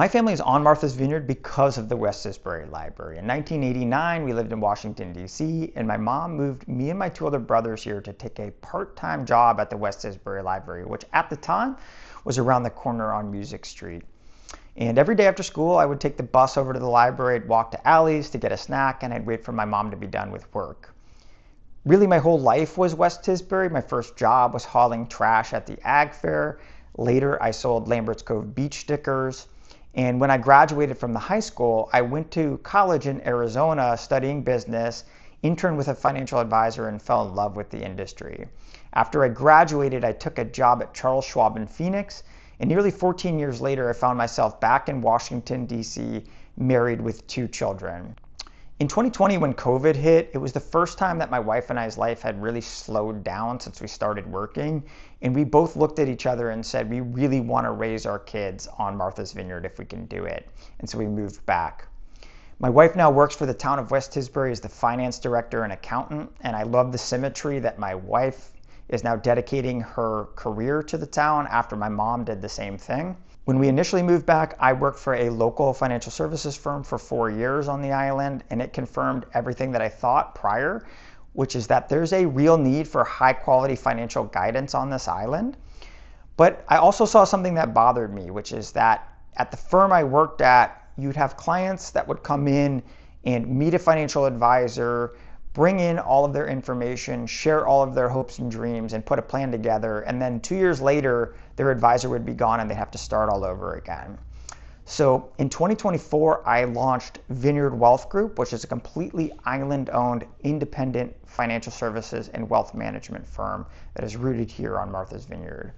My family is on Martha's Vineyard because of the West Tisbury Library. In 1989, we lived in Washington, D.C., and my mom moved me and my two older brothers here to take a part-time job at the West Tisbury Library, which at the time was around the corner on Music Street. And every day after school, I would take the bus over to the library, I'd walk to Alley's to get a snack, and I'd wait for my mom to be done with work. Really, my whole life was West Tisbury. My first job was hauling trash at the Ag Fair. Later, I sold Lambert's Cove beach stickers. And when I graduated from the high school, I went to college in Arizona studying business, interned with a financial advisor, and fell in love with the industry. After I graduated, I took a job at Charles Schwab in Phoenix, and nearly 14 years later, I found myself back in Washington, D.C., married with 2 children. In 2020, when COVID hit, it was the first time that my wife and I's life had really slowed down since we started working. And we both looked at each other and said, we really want to raise our kids on Martha's Vineyard if we can do it. And so we moved back. My wife now works for the town of West Tisbury as the finance director and accountant. And I love the symmetry that my wife is now dedicating her career to the town after my mom did the same thing. When we initially moved back, I worked for a local financial services firm for 4 years on the island, and it confirmed everything that I thought prior, which is that there's a real need for high quality financial guidance on this island. But I also saw something that bothered me, which is that at the firm I worked at, you'd have clients that would come in and meet a financial advisor, bring in all of their information, share all of their hopes and dreams, and put a plan together. And then 2 years later, their advisor would be gone and they'd have to start all over again. So in 2024, I launched Vineyard Wealth Group, which is a completely island-owned, independent financial services and wealth management firm that is rooted here on Martha's Vineyard.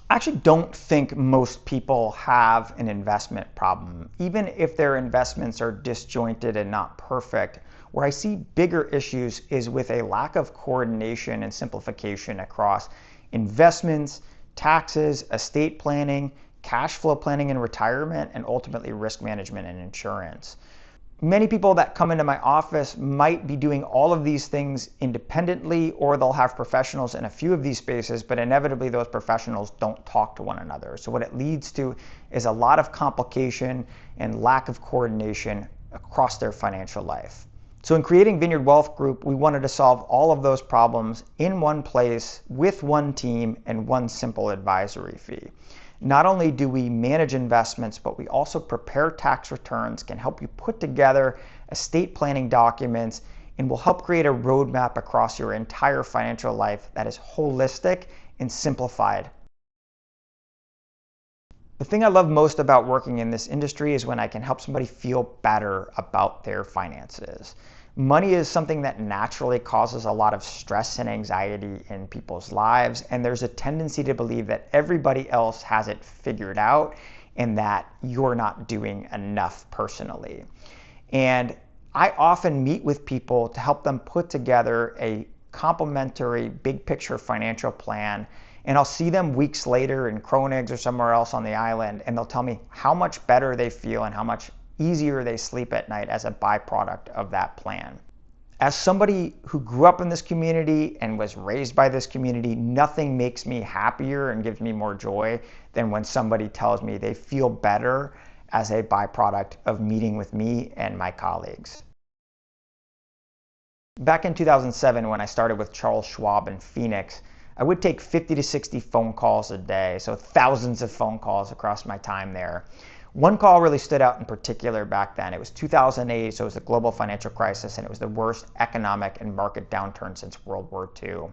I actually don't think most people have an investment problem, even if their investments are disjointed and not perfect. Where I see bigger issues is with a lack of coordination and simplification across investments, taxes, estate planning, cash flow planning and retirement, and ultimately risk management and insurance. Many people that come into my office might be doing all of these things independently, or they'll have professionals in a few of these spaces, but inevitably those professionals don't talk to one another. So what it leads to is a lot of complication and lack of coordination across their financial life. So in creating Vineyard Wealth Group, we wanted to solve all of those problems in one place with one team and one simple advisory fee. Not only do we manage investments, but we also prepare tax returns, can help you put together estate planning documents, and will help create a roadmap across your entire financial life that is holistic and simplified. The thing I love most about working in this industry is when I can help somebody feel better about their finances. Money is something that naturally causes a lot of stress and anxiety in people's lives, and there's a tendency to believe that everybody else has it figured out and that you're not doing enough personally. And I often meet with people to help them put together a complementary big picture financial plan, and I'll see them weeks later in Cronin's or somewhere else on the island, and they'll tell me how much better they feel and how much easier they sleep at night as a byproduct of that plan. As somebody who grew up in this community and was raised by this community, nothing makes me happier and gives me more joy than when somebody tells me they feel better as a byproduct of meeting with me and my colleagues. Back in 2007, when I started with Charles Schwab in Phoenix, I would take 50 to 60 phone calls a day, so thousands of phone calls across my time there. One call really stood out in particular back then. It was 2008, so it was the global financial crisis, and it was the worst economic and market downturn since World War II.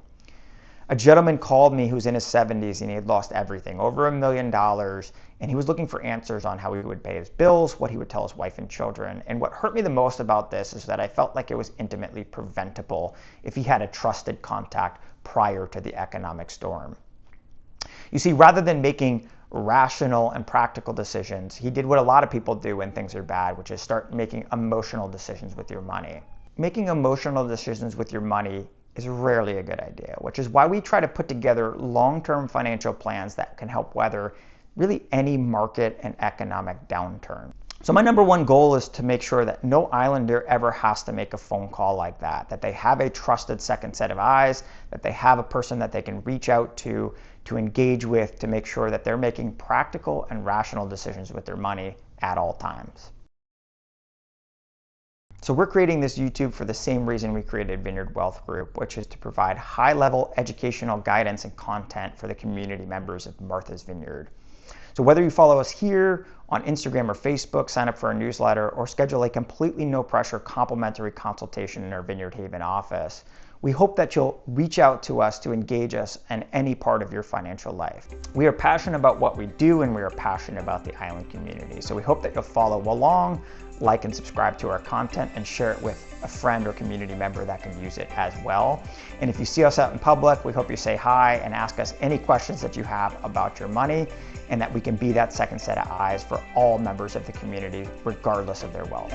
A gentleman called me who's in his 70s, and he had lost everything, over $1 million, and he was looking for answers on how he would pay his bills, what he would tell his wife and children. And what hurt me the most about this is that I felt like it was intimately preventable if he had a trusted contact prior to the economic storm. You see, rather than making rational and practical decisions, he did what a lot of people do when things are bad, which is start making emotional decisions with your money. Making emotional decisions with your money is rarely a good idea, which is why we try to put together long-term financial plans that can help weather really any market and economic downturn. So my number one goal is to make sure that no islander ever has to make a phone call like that they have a trusted second set of eyes, that they have a person that they can reach out to engage with, to make sure that they're making practical and rational decisions with their money at all times. So we're creating this YouTube for the same reason we created Vineyard Wealth Group, which is to provide high-level educational guidance and content for the community members of Martha's Vineyard. So whether you follow us here on Instagram or Facebook, sign up for our newsletter, or schedule a completely no-pressure complimentary consultation in our Vineyard Haven office, we hope that you'll reach out to us to engage us in any part of your financial life. We are passionate about what we do, and we are passionate about the island community. So we hope that you'll follow along, like and subscribe to our content, and share it with a friend or community member that can use it as well. And if you see us out in public, we hope you say hi and ask us any questions that you have about your money, and that we can be that second set of eyes for all members of the community, regardless of their wealth.